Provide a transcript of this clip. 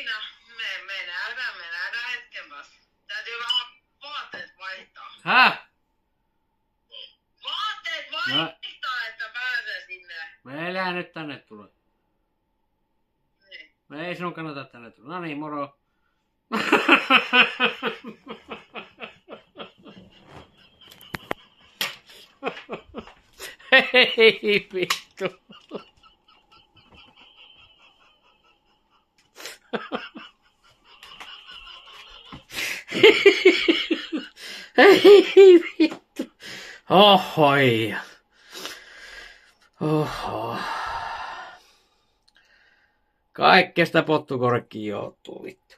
siinä. Me nähdään hetken päästä. Täytyy vähän vaatteet vaihtaa. Häh? Vaatteet vaihtaa, että pääsee sinne. Me ei lähde nyt tänne tule. Niin. Me ei sinun kannata tänne tulla. No niin, moro. Hei vittu. Hei vittu. Ohoi. Oho. Kaikkesta pottukorkkiin joutuu vittu.